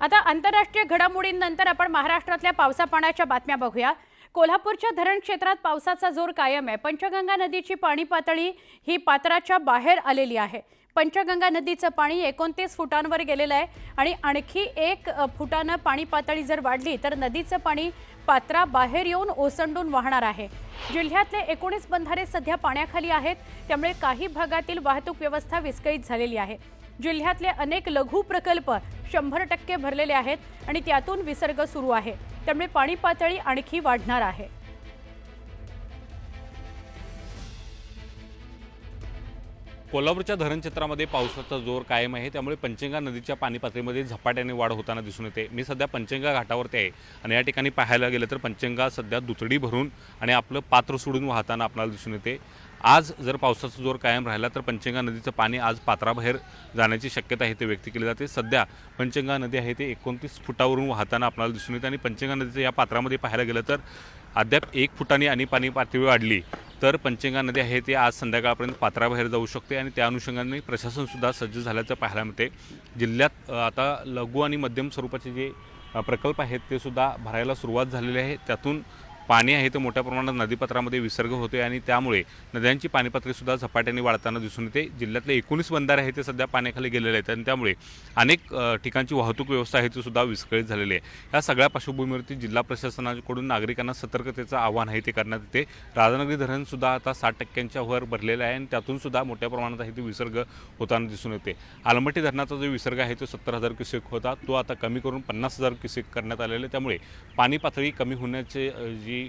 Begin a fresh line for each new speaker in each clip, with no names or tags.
आता आंतरराष्ट्रीय घडामोडींनंतर आपण महाराष्ट्रातल्या पावसा पाण्याच्या बातम्या बघूया। कोल्हापूरच्या धरण क्षेत्रात पावसाचा जोर कायम आहे। पंचगंगा नदीची पाणी पातळी ही पात्राच्या बाहेर आलेली आहे। पंचगंगा नदीचं पाणी 29 फुटांवर गेलेलं आहे आणि आणखी 1 फुटानं पाणी पातळी जर वाढली तर नदीचं पाणी पात्राबाहेर येऊन ओसंडून वाहणार आहे। जिल्ह्यातले 19 बंधारे सध्या पाण्याखाली आहेत, त्यामुळे काही भागातील वाहतूक व्यवस्था विस्कळीत झालेली आहे। जिल्ह्यातले अनेक लघु प्रकल्प 100% भरलेले आहेत आणि त्यातून विसर्ग सुरू आहे, त्यामुळे पाणी पातळी आणखी वाढणार आहे।
कोल्हापूरच्या धरण क्षेत्रामध्ये पावसाचा जोर कायम आहे, त्यामुळे पंचगंगा नदीच्या पाणी पातळीमध्ये झपाट्याने वाढ होताना दिसून येते। मी सध्या पंचगंगा घाटावरती आहे आणि या ठिकाणी पाहायला गेलं तर पंचगंगा सध्या दुथडी भरून आणि आपलं पात्र सोडून वाहताना आपल्याला दिसून येते। आज जर पावसाचा जोर कायम राहिला तर पंचगंगा नदीचं पाणी आज पात्राबाहेर जाण्याची शक्यता आहे ते व्यक्त केली जाते। सध्या पंचगंगा नदी आहे ते 29 फुटावरून वाहताना आपल्याला दिसून येते आणि पंचगंगा नदीचं या पात्रामध्ये पाहायला गेलं तर अद्याप 1 फुटाने आणि पाणी पातळी वाढली तर पंचगंगा नदी आहे ते आज संध्याकाळपर्यंत पात्राबाहेर जाऊ शकते आणि त्या अनुषंगाने प्रशासनसुद्धा सज्ज झाल्याचं पाहायला मिळते। जिल्ह्यात आता लघु आणि मध्यम स्वरूपाचे जे प्रकल्प आहेत ते सुद्धा भरायला सुरुवात झालेली आहे। त्यातून पाणी आहे ते मोठ्या प्रमाणात नदीपात्रामध्ये विसर्ग होतोय आणि त्यामुळे नद्यांची पाणी पातळीसुद्धा झपाट्याने वाढताना दिसून येते। जिल्ह्यातले 19 बंधारे आहेत ते सध्या पाण्याखाली गेलेले आहेत आणि त्यामुळे अनेक ठिकाणची वाहतूक व्यवस्था आहे ती सुद्धा विस्कळीत झालेली आहे। या सगळ्या पार्श्वभूमीवरती जिल्हा प्रशासनाकडून नागरिकांना सतर्कतेचं आव्हान आहे ते करण्यात येते। राधानगरी धरण सुद्धा आता 60% वर भरलेलं आहे आणि त्यातून सुद्धा मोठ्या प्रमाणात आहे ते विसर्ग होताना दिसून येते। आलमट्टी धरणाचा जो विसर्ग आहे तो 70,000 क्युसेक होता, तो आता कमी करून 50,000 क्युसेक करण्यात आलेला आहे। त्यामुळे पाणी पातळी कमी होण्याचे जी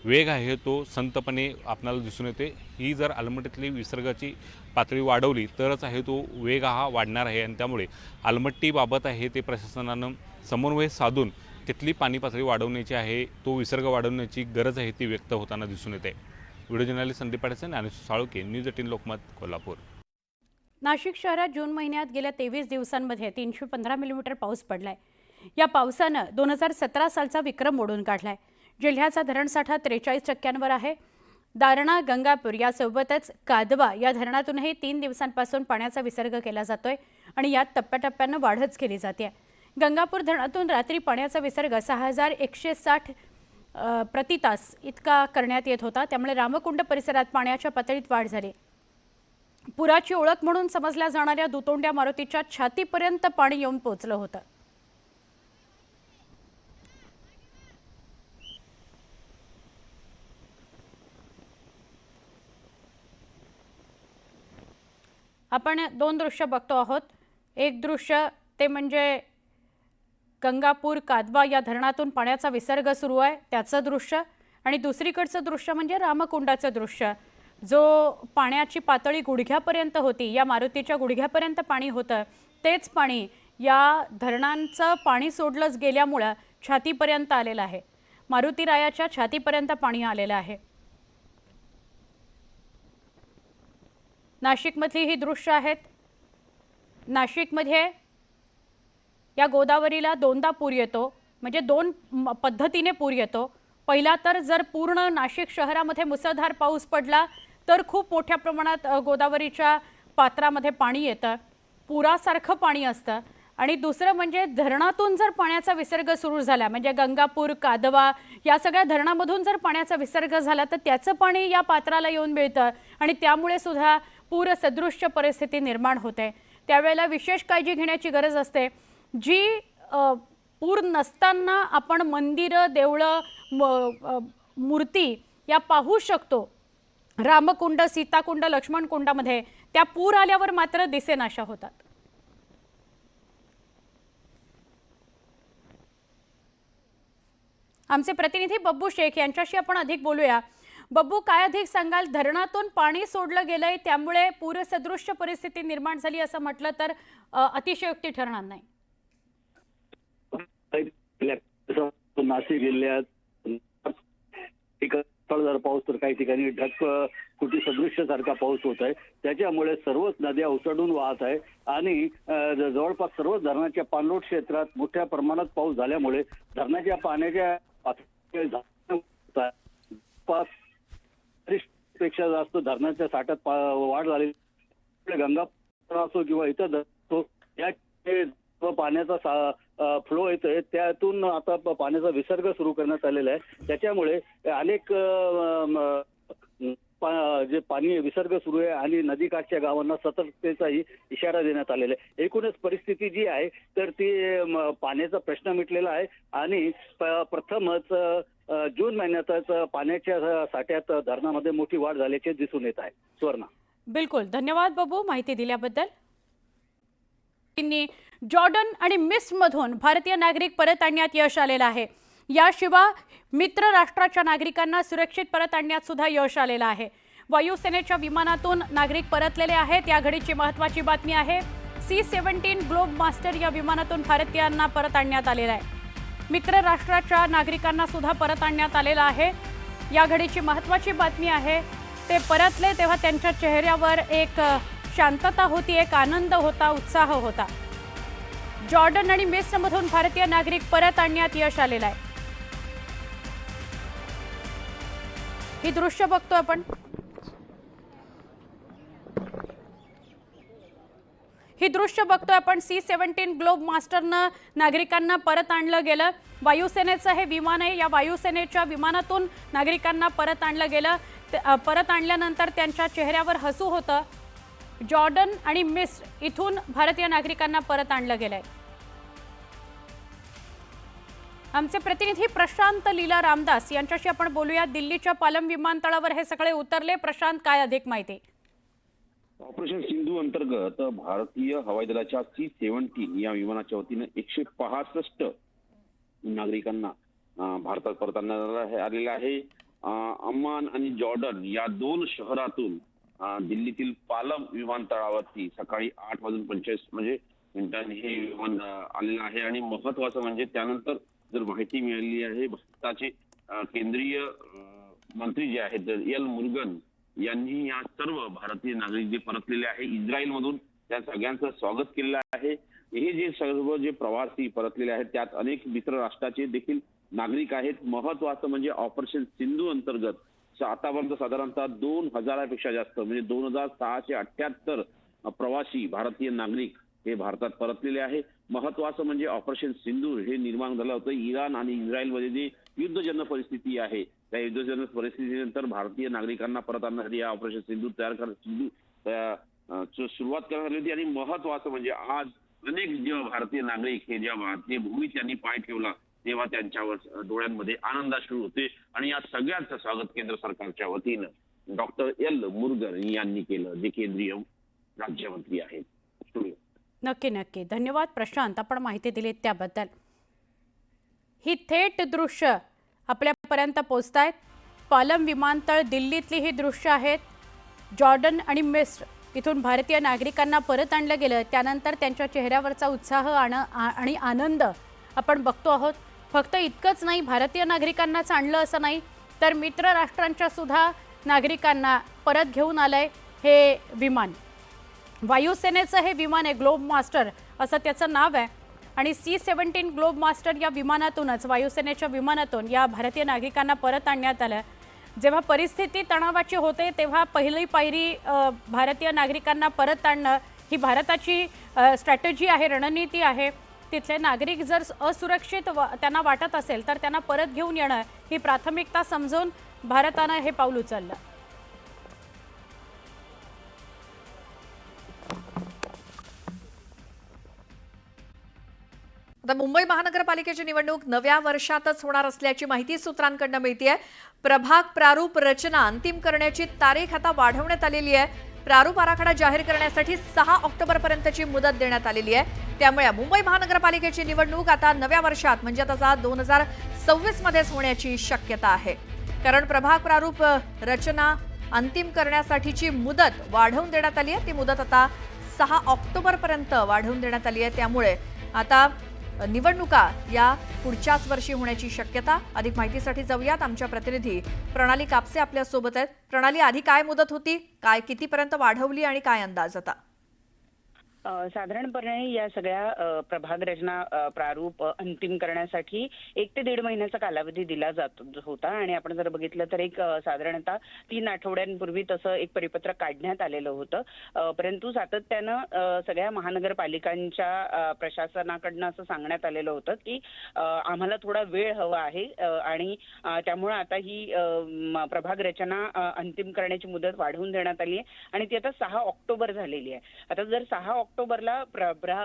वेग आहे तो संतपणे आपल्याला दिसून येते। ही जर आलमट्टीतली विसर्गाची पातळी वाढवली तरच आहे तो वेग हा वाढणार आहे आणि त्यामुळे आलमट्टीबाबत आहे ते प्रशासनानं समन्वय साधून तिथली पाणी पातळी वाढवण्याची आहे, तो विसर्ग वाढवण्याची गरज आहे ती व्यक्त होताना दिसून येते। व्हिडिओ जर्नलिस्ट संदीप पाटेसन आणि साळुके, न्यूज 18 लोकमत, कोल्हापूर।
नाशिक शहरात जून महिन्यात गेल्या 23 दिवसांमध्ये 315 मिलीमीटर पाऊस पडलाय। या पावसानं 2017 सालचा विक्रम मोडून काढलाय। जिल्ह्याचा धरणसाठा 43%वर आहे। दारणा, गंगापूर यासोबतच कादवा या धरणातूनही 3 दिवसांपासून पाण्याचा विसर्ग केला जातोय आणि यात टप्प्याटप्प्यानं वाढच केली जाते। गंगापूर धरणातून रात्री पाण्याचा विसर्ग 6160 प्रति तास इतका करण्यात येत होता, त्यामुळे रामकुंड परिसरात पाण्याच्या पातळीत वाढ झाली। पुराची ओळख म्हणून समजल्या जाणाऱ्या दुतोंड्या मारुतीच्या छातीपर्यंत पाणी येऊन पोहोचलं होतं। आपण 2 दृश्य बघतो आहोत। एक दृश्य ते म्हणजे गंगापूर कादवा या धरणातून पाण्याचा विसर्ग सुरू आहे त्याचं दृश्य, आणि दुसरीकडचं दृश्य म्हणजे रामकुंडाचं दृश्य, जो पाण्याची पातळी गुडघ्यापर्यंत होती, या मारुतीच्या गुडघ्यापर्यंत पाणी होतं, तेच पाणी या धरणांचं पाणी सोडलंच गेल्यामुळे छातीपर्यंत आलेलं आहे। मारुतीरायाच्या छातीपर्यंत पाणी आलेलं आहे। नाशिकमधली ही दृश्य आहेत। नाशिकमध्ये या गोदावरीला 2दा पूर येतो, म्हणजे 2 पद्धतीने पूर येतो। पहिला तर जर पूर्ण नाशिक शहरामध्ये मुसळधार पाऊस पडला तर खूप मोठ्या प्रमाणात गोदावरीच्या पात्रामध्ये पाणी येतं, पुरासारखं पाणी असतं। आणि दुसरं म्हणजे धरणातून जर पाण्याचा विसर्ग सुरू झाला, म्हणजे गंगापूर, कादवा या सगळ्या धरणामधून जर पाण्याचा विसर्ग झाला तर त्याचं पाणी या पात्राला येऊन मिळतं आणि त्यामुळे सुद्धा पूरसदृश्य परिस्थिती निर्माण होते। त्यावेळेला विशेष काळजी घेण्याची गरज असते। जी पूर नसताना आपण मंदिरं, देवळं, मूर्ती या पाहू शकतो, रामकुंड, सीताकुंड, लक्ष्मणकुंडामध्ये, त्या पूर आल्यावर मात्र दिसेनाशा होतात। आमचे प्रतिनिधी बब्बू शेख यांच्याशी आपण अधिक बोलूया। बब्बू, काय अधिक सांगाल? धरणातून पाणी सोडलं गेलंय त्यामुळे पूरसदृश्य परिस्थिती निर्माण झाली असं म्हटलं तर अतिशयोक्ती ठरणार नाही।
नाशिक जिल्ह्यात मुसळधार पाऊस तर काही ठिकाणी ढगफुटी सदृश्य सारखा पाऊस होत आहे, त्याच्यामुळे सर्वच नद्या ओसंडून वाहत आहे आणि जवळपास सर्व धरणाच्या पाणलोट क्षेत्रात मोठ्या प्रमाणात पाऊस झाल्यामुळे धरणाच्या पाण्याच्या पेक्षा जास्त धरणाच्या साठ्यात वाढ झाली। गंगापूर असो किंवा इतर असो, या पाण्याचा फ्लो येतोय त्यातून आता पाण्याचा विसर्ग सुरू करण्यात आलेला आहे. त्याच्यामुळे अनेक जे पाणी विसर्ग सुरू आहे आणि नदीकाठच्या गावांना सतर्कतेचाही इशारा देण्यात आलेला आहे. एकूणच परिस्थिती जी आहे तर ती पाण्याचा प्रश्न मिटलेला आहे आणि प्रथमच जून महिन्यातच पाण्याच्या साठ्यात धरणामध्ये मोठी वाढ झाल्याचे दिसून येत आहे. सुवर्णा.
बिलकुल, धन्यवाद बाबू माहिती दिल्याबद्दल. जॉर्डन आणि मिस्रमधून भारतीय नागरिक परत आणण्यात यश आलेलं आहे. याशिवाय मित्र राष्ट्राच्या नागरिकांना सुरक्षित परत आणण्यात सुद्धा यश आलेलं आहे. वायुसेनेच्या विमानातून नागरिक परतलेले आहेत. या घडीची महत्त्वाची बातमी आहे. C-17 ग्लोब मास्टर या विमानातून भारतीयांना परत आणण्यात आलेलं आहे. मित्र राष्ट्राच्या नागरिकांना सुद्धा परत आणण्यात आलेलं आहे. या घडीची महत्त्वाची बातमी आहे. ते परतले तेव्हा त्यांच्या चेहऱ्यावर एक शांतता होती, एक आनंद होता, उत्साह होता. जॉर्डन आणि मिस्रमधून भारतीय नागरिक परत आणण्यात यश आलेलं आहे. ही दृश्य बघतोय आपण. C-17 ग्लोब मास्टरनं नागरिकांना परत आणलं गेलं. वायुसेनेचं हे विमान आहे. या वायुसेनेच्या विमानातून नागरिकांना परत आणलं गेलं. परत आणल्यानंतर त्यांच्या चेहऱ्यावर हसू होतं. जॉर्डन आणि मिस्र इथून भारतीय नागरिकांना परत आणलं गेलंय. आमचे प्रतिनिधी प्रशांत लीला रामदास यांच्याशी आपण बोलूया. दिल्लीच्या पालम विमानतळावर हे सगळे उतरले. प्रशांत, काय अधिक माहिती?
ऑपरेशन सिंधू अंतर्गत भारतीय हवाई दलाच्या C-17 या विमानाच्या वतीने 165 नागरिकांना भारतात परत आणण्यात आलेलं आहे. अम्मान आणि जॉर्डन या दोन शहरातून दिल्लीतील पालम विमानतळावरती सकाळी 8:45 मिनिटांनी हे विमान आलेलं आहे. आणि महत्वाचं म्हणजे त्यानंतर जर माहिती मिळाली आहे, भारताचे केंद्रीय मंत्री जे आहेत एल मुरुगन यांनी या सर्व भारतीय नागरिक जे परतलेले आहे इस्रायलमधून त्या सगळ्यांचं स्वागत केलेलं आहे. हे जे सर्व जे प्रवासी परतलेले आहेत त्यात अनेक मित्र राष्ट्राचे देखील नागरिक आहेत. महत्वाचं म्हणजे ऑपरेशन सिंधू अंतर्गत आतापर्यंत साधारणतः 2000पेक्षा जास्त म्हणजे 2678 प्रवासी भारतीय नागरिक हे भारतात परतलेले आहे. महत्वाचं म्हणजे ऑपरेशन सिंधू हे निर्माण झालं होतं इराण आणि इस्रायलमध्ये जी युद्धजन्य परिस्थिती आहे त्या युद्धजन्य परिस्थितीनंतर भारतीय नागरिकांना परत आणण्यासाठी या ऑपरेशन सिंधू सुरुवात करण्यात आली होती. आणि महत्वाचं म्हणजे आज अनेक जेव्हा भारतीय नागरिक हे जेव्हा भारतीय भूमीत त्यांनी पाय ठेवला तेव्हा त्यांच्यावर डोळ्यांमध्ये आनंदाश्रू होते. आणि या सगळ्यांचं स्वागत केंद्र सरकारच्या वतीनं डॉक्टर एल मुरुगन यांनी केलं, जे केंद्रीय राज्यमंत्री आहेत.
नक्की धन्यवाद प्रशांत, आपण माहिती दिली त्याबद्दल. ही थेट दृश्य आपल्यापर्यंत पोहोचतायत. पालम विमानतळ दिल्लीतली ही दृश्य आहेत. जॉर्डन आणि मिस्र इथून भारतीय नागरिकांना परत आणलं गेलं. त्यानंतर त्यांच्या चेहऱ्यावरचा उत्साह आणि आनंद आपण बघतो आहोत. फक्त इतकंच नाही, भारतीय नागरिकांनाच आणलं असं नाही, तर मित्र राष्ट्रांच्या सुद्धा नागरिकांना परत घेऊन आलंय हे विमान. वायुसेनेचं हे विमान आहे, ग्लोब मास्टर असं त्याचं नाव आहे. आणि C-17 ग्लोब मास्टर या विमानातूनच, वायुसेनेच्या विमानातून या भारतीय नागरिकांना परत आणण्यात आलं. जेव्हा परिस्थिती तणावाची होते तेव्हा पहिली पायरी भारतीय नागरिकांना परत आणणं ही भारताची स्ट्रॅटेजी आहे, रणनीती आहे. तिथले नागरिक जर असुरक्षित त्यांना वाटत असेल तर त्यांना परत घेऊन येणं ही प्राथमिकता समजून भारतानं हे पाऊल उचललं.
आता मुंबई महानगरपालिकेची निवडणूक नव्या वर्षातच होणार असल्याची माहिती सूत्रांकडून मिळतेय. प्रभाग प्रारूप रचना अंतिम करण्याची तारीख आता वाढवण्यात आलेली आहे. प्रारूप आराखडा जाहीर करण्यासाठी 6 ऑक्टोबरपर्यंतची मुदत देण्यात आलेली आहे. त्यामुळे मुंबई महानगरपालिकेची निवडणूक आता नव्या वर्षात म्हणजे आता 2026 मध्येच होण्याची शक्यता आहे. कारण प्रभाग प्रारूप रचना अंतिम करण्यासाठीची मुदत वाढवून देण्यात आली आहे. ती मुदत आता 6 ऑक्टोबरपर्यंत वाढवून देण्यात आली आहे. त्यामुळे आता निवडणुका या पुढच्याच वर्षी होण्याची शक्यता. अधिक माहितीसाठी जाऊयात. आमच्या प्रतिनिधी प्रणाली कापसे आपल्या सोबत आहेत. प्रणाली, आधी काय मुदत होती, काय कितीपर्यंत वाढवली आणि काय अंदाज आता?
साधारणपणे या सगळ्या प्रभाग रचना प्रारूप अंतिम करण्यासाठी 1 ते 1.5 महिन्याचा कालावधी दिला जात होता आणि आपण जर बघितलं तर एक साधारणतः 3 आठवड्यांपूर्वी तसं एक परिपत्रक काढण्यात आलेलं होतं. परंतु सातत्यानं सगळ्या महानगरपालिकांच्या प्रशासनाकडनं असं सांगण्यात आलेलं होतं की आम्हाला थोडा वेळ हवा आहे आणि त्यामुळे आता ही प्रभाग रचना अंतिम करण्याची मुदत वाढवून देण्यात आली आहे आणि ती आता 6 ऑक्टोबर झालेली आहे. आता जर 6 ऑक्टोबरला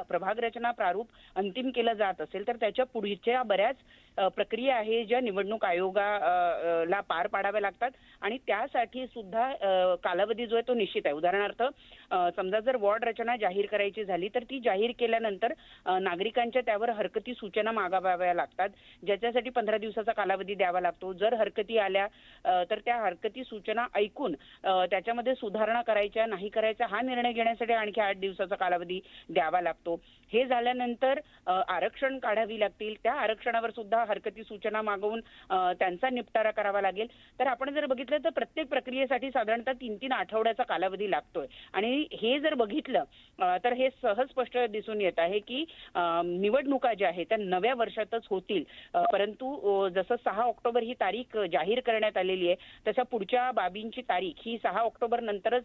प्रभाग रचना प्रारूप अंतिम केलं जात असेल तर त्याच्या पुढच्या बऱ्याच प्रक्रिया आहे ज्या निवडणूक आयोगाला पार पाडाव्या लागतात आणि त्यासाठी सुद्धा कालावधी जो आहे तो निश्चित आहे. उदाहरणार्थ समजा जर वॉर्ड रचना जाहीर करायची झाली तर ती जाहीर केल्यानंतर नागरिकांच्या त्यावर हरकती सूचना मागाव्या लागतात, ज्याच्यासाठी 15 दिवसाचा कालावधी द्यावा लागतो. जर हरकती आल्या तर त्या हरकती सूचना ऐकून त्याच्यामध्ये सुधारणा करायच्या नाही करायच्या हा निर्णय घेण्यासाठी आणखी 8 दिवसाचा कालावधी द्यावा लागतो. हे झाल्यानंतर आरक्षण काढावी लागतील, त्या आरक्षणावर सुद्धा हरकती सूचना मागवून त्यांचा निपटारा करावा लागेल. तर आपण जर बघितलं तर प्रत्येक प्रक्रियेसाठी साधारणतः 3-3 आठवड्याचा कालावधी लागतोय आणि हे जर बघितलं तर हे सहज स्पष्ट दिसून येत आहे की निवडणुका ज्या आहेत त्या नव्या वर्षातच होतील. परंतु जसं 6 ऑक्टोबर ही तारीख जाहीर करण्यात आलेली आहे तशा पुढच्या बाबींची तारीख ही 6 ऑक्टोबर नंतरच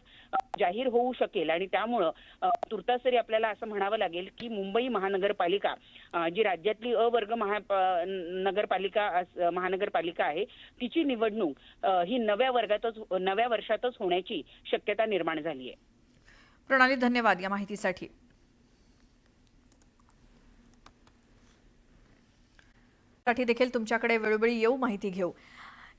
जाहीर होऊ शकेल आणि त्यामुळं तुर्तास तरी आपल्याला असं म्हणावं लागेल की मुंबई महानगरपालिका जी राज्यातली अवर्ग महानगरपालिका आहे तिची निवडणूक ही नव्या वर्षातच होण्याची शक्यता निर्माण झाली आहे.
प्रणाली, धन्यवाद या माहितीसाठी. साठी देखील तुमच्याकडे वेळोवेळी येऊ, माहिती घेऊ.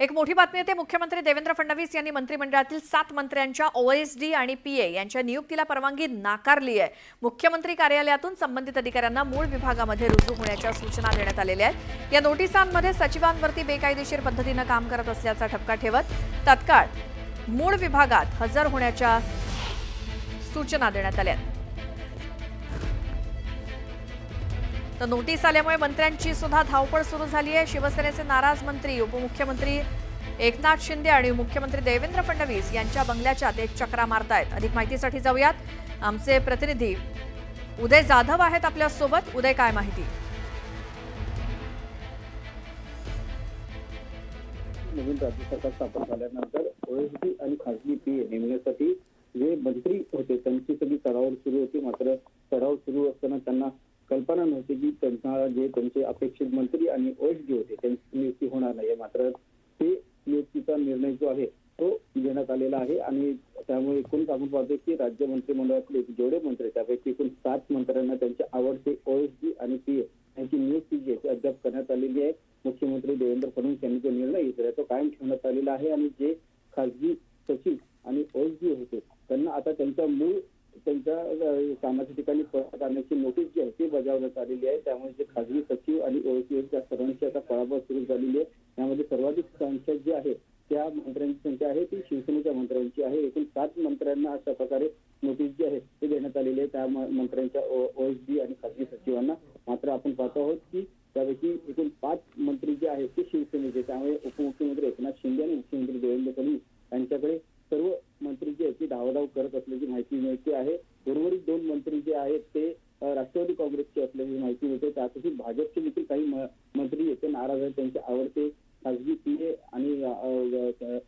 एक मोठी बातमी येते. मुख्यमंत्री देवेंद्र फडणवीस यांनी मंत्रिमंडळातील 7 मंत्र्यांच्या OSD आणि PA यांच्या नियुक्तीला परवानगी नाकारली आहे. मुख्यमंत्री कार्यालयातून संबंधित अधिकाऱ्यांना मूळ विभागामध्ये रुजू होण्याच्या सूचना देण्यात आलेल्या आहेत. या नोटिसांमध्ये सचिवांवरती बेकायदेशीर पद्धतीनं काम करत असल्याचा ठपका ठेवत तत्काळ मूळ विभागात हजर होण्याच्या सूचना देण्यात आल्या. तर नोटीस आल्यामुळे मंत्र्यांची सुद्धा धावपळ सुरू झाली आहे. शिवसेनेचे नाराज मंत्री उपमुख्यमंत्री एकनाथ शिंदे आणि मुख्यमंत्री देवेंद्र फडणवीस यांच्या बंगल्याच्या ते चक्रा मारतायत. अधिक माहितीसाठी जाऊयात. आमचे प्रतिनिधी उदय जाधव आहेत आपल्या सोबत. उदय, काय माहिती?
नवीन राज्य सरकार स्थापन झाल्यानंतर OSD आणि खासगी PA नेमण्यासाठी जे मंत्री होते त्यांची सगळी चढाओढ सुरू होती. मात्र चढाओढ सुरू असताना त्यांना कल्पना नव्हती की त्यांना जे त्यांचे अपेक्षित मंत्री आणि OSD होते त्यांची नियुक्ती होणार नाही. मात्र ते नियुक्तीचा निर्णय जो आहे तो घेण्यात आलेला आहे आणि त्यामुळे एकूण आपण पाहतो की राज्य मंत्रिमंडळातले जेवढे मंत्री त्यापैकी एकूण 7 मंत्र्यांना त्यांचे आवडते OSD आणि PA यांची नियुक्ती जी आहे अद्याप करण्यात आलेली आहे. मुख्यमंत्री देवेंद्र फडणवीस यांनी जो निर्णय घेतला तो कायम ठेवण्यात आलेला आहे आणि जे खासगी सचिव आणि OSD होते त्यांना आता त्यांच्या कामाच्या ठिकाणी परत आणण्याची नोटीस जी आहे ती बजावण्यात आलेली आहे. त्यामुळे जे खासगी सचिव आणि OSD त्या सर्वांची आता पळापळ सुरू झालेली आहे. त्यामध्ये सर्वाधिक संख्या जी आहे त्या मंत्र्यांची संख्या आहे ती शिवसेनेच्या मंत्र्यांची आहे. एकूण 7 मंत्र्यांना अशा प्रकारे नोटीस जी आहे ते देण्यात आलेली आहे त्या मंत्र्यांच्या OSD आणि खासगी सचिवांना. मात्र आपण पाहतो आहोत की त्यापैकी एकूण 5 मंत्री जे आहेत ते शिवसेनेचे. त्यामुळे उपमुख्यमंत्री एकनाथ शिंदे आणि मुख्यमंत्री देवेंद्र फडणवीस यांच्याकडे सर्व मंत्री जे आहेत ते धावधाव करत असल्याची माहिती मिळते आहे. उर्वरित 2 मंत्री जे आहेत ते राष्ट्रवादी काँग्रेसचे असल्याची माहिती मिळते. त्यातही भाजपचे देखील काही मंत्री येथे नाराज आहेत. त्यांचे आवडते खासगी PA आणि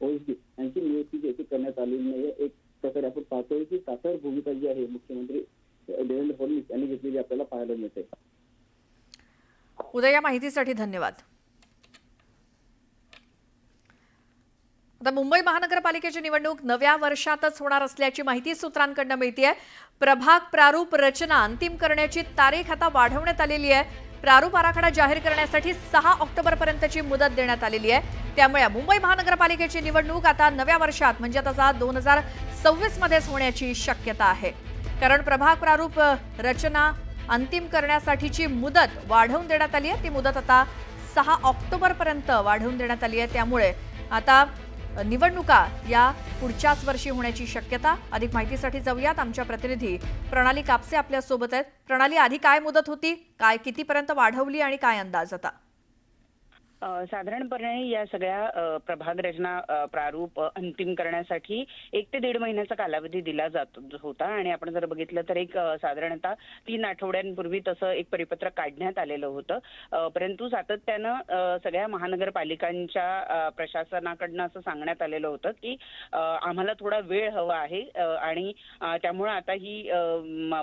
OSD यांची नियुक्ती जी करण्यात आलेली नाही. एक प्रकारे आपण पाहतोय की तासार भूमिका जी आहे मुख्यमंत्री देवेंद्र फडणवीस यांनी घेतलेली आपल्याला पाहायला मिळते.
उदय, या माहितीसाठी धन्यवाद. आता मुंबई महानगरपालिकेची निवडणूक नव्या वर्षातच होणार असल्याची माहिती सूत्रांकडून मिळते. प्रभाग प्रारूप रचना अंतिम करण्याची तारीख आता वाढवण्यात आलेली आहे. प्रारूप आराखडा जाहीर करण्यासाठी 6 ऑक्टोबरपर्यंतची मुदत देण्यात आलेली आहे. त्यामुळे मुंबई महानगरपालिकेची निवडणूक आता नव्या वर्षात म्हणजे आता 2026 मध्येच होण्याची शक्यता आहे. कारण प्रभाग प्रारूप रचना अंतिम करण्यासाठीची मुदत वाढवून देण्यात आली आहे. ती मुदत आता 6 ऑक्टोबरपर्यंत वाढवून देण्यात आली आहे. त्यामुळे आता निवडणुका या पुढच्याच वर्षी होण्याची शक्यता. अधिक माहितीसाठी जाऊयात. आमच्या प्रतिनिधी प्रणाली कापसे आपल्या सोबत आहेत. प्रणाली, आधी काय मुदत होती, काय कितीपर्यंत वाढवली आणि काय अंदाज आता?
साधारणपणे या सगळ्या प्रभाग रचना प्रारूप अंतिम करण्यासाठी 1 ते 1.5 महिन्याचा कालावधी दिला जात होता आणि आपण जर बघितलं तर एक साधारणतः 3 आठवड्यांपूर्वी तसं एक परिपत्रक काढण्यात आलेलं होतं. परंतु सातत्यानं सगळ्या महानगरपालिकांच्या प्रशासनाकडनं असं सांगण्यात आलेलं होतं की आम्हाला थोडा वेळ हवा आहे आणि त्यामुळे आता ही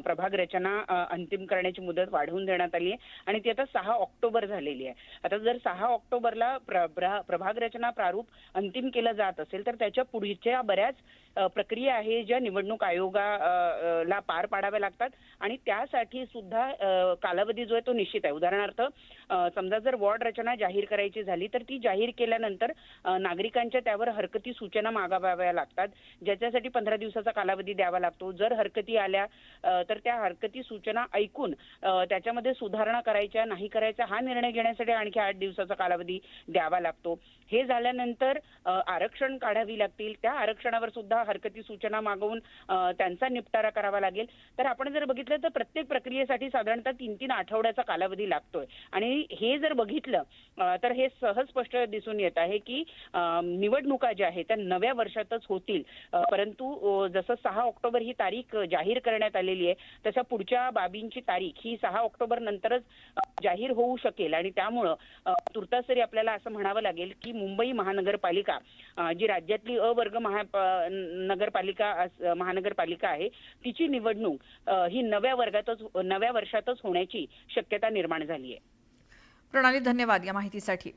प्रभाग रचना अंतिम करण्याची मुदत वाढवून देण्यात आली आहे आणि ती आता 6 ऑक्टोबर झालेली आहे. आता जर 6 ऑक्टोबरला प्रभाग रचना प्रारूप अंतिम केलं जात असेल तर त्याच्या पुढच्या बऱ्याच प्रक्रिया आहे ज्या निवडणूक आयोगाला पार पाडाव्या लागतात आणि त्यासाठी सुद्धा कालावधी जो आहे तो निश्चित आहे. उदाहरणार्थ समजा जर वॉर्ड रचना जाहीर करायची झाली तर ती जाहीर केल्यानंतर नागरिकांच्या त्यावर हरकती सूचना मागाव्या लागतात, ज्याच्यासाठी 15 दिवसाचा कालावधी द्यावा लागतो. जर हरकती आल्या तर त्या हरकती सूचना ऐकून त्याच्यामध्ये सुधारणा करायच्या नाही करायच्या हा निर्णय घेण्यासाठी आणखी 8 दिवसाचा कालावधी द्यावा लागतो. हे झाल्यानंतर आरक्षण काढावी लागतील, त्या आरक्षणावर सुद्धा हरकती सूचना मागवून त्यांचा निपटारा करावा लागेल. तर आपण जर बघितलं तर प्रत्येक प्रक्रियेसाठी साधारणतः 3-3 आठवड्याचा कालावधी लागतोय आणि हे जर बघितलं तर हे सहज स्पष्ट दिसून येत आहे की निवडणुका ज्या आहेत त्या नव्या वर्षातच होतील. परंतु जसं 6 ऑक्टोबर ही तारीख जाहीर करण्यात आलेली आहे तशा पुढच्या बाबींची तारीख ही 6 ऑक्टोबर नंतरच जाहीर होऊ शकेल आणि त्यामुळं तुर्तास तरी आपल्याला असं म्हणावं लागेल की मुंबई महानगरपालिका जी राज्यातली अवर्ग महानगरपालिका आहे तिची निवडणूक ही नव्या वर्षातच होण्याची शक्यता निर्माण झाली आहे.
प्रणाली, धन्यवाद या माहितीसाठी.